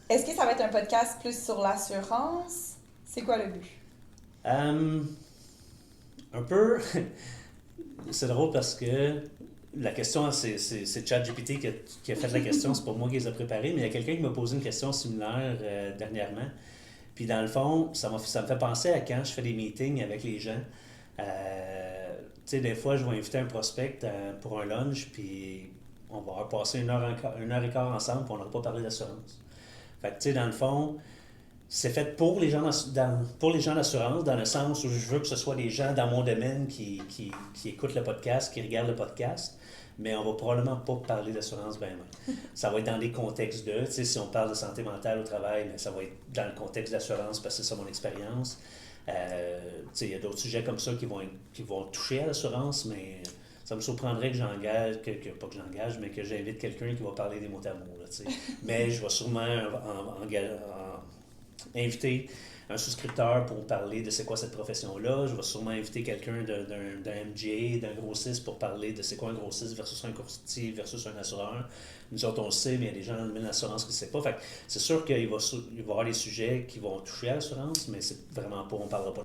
Est-ce que ça va être un podcast plus sur l'assurance? C'est quoi le but? Euh, un peu, c'est drôle parce que la question, c'est ChatGPT qui a fait la question, c'est pas moi qui les ai préparées, mais il y a quelqu'un qui m'a posé une question similaire dernièrement. Puis dans le fond, ça me fait penser à quand je fais des meetings avec les gens. Tu sais, des fois, je vais inviter un prospect pour un lunch, puis on va avoir passé une heure et quart ensemble, puis on n'aura pas parlé d'assurance. Fait que, tu sais, dans le fond, c'est fait pour les gens pour les gens d'assurance, dans le sens où je veux que ce soit des gens dans mon domaine qui écoutent le podcast, qui regardent le podcast, mais on va probablement pas parler d'assurance ben. Ça va être dans des contextes de, tu sais, si on parle de santé mentale au travail, mais ça va être dans le contexte d'assurance parce que c'est ça mon expérience. Tu sais, il y a d'autres sujets comme ça qui vont toucher à l'assurance, mais ça me surprendrait que j'engage, pas que j'engage, mais que j'invite quelqu'un qui va parler des mots d'amour, là, tu sais. Mais je vais sûrement inviter un souscripteur pour parler de c'est quoi cette profession-là. Je vais sûrement inviter quelqu'un d'un MGA, d'un grossiste pour parler de c'est quoi un grossiste versus un courtier versus un assureur. Nous autres, on le sait, mais il y a des gens dans le domaine de l'assurance qui ne savent pas. Fait que c'est sûr qu'il va y avoir des sujets qui vont toucher à l'assurance, mais c'est vraiment pas, on ne parlera pas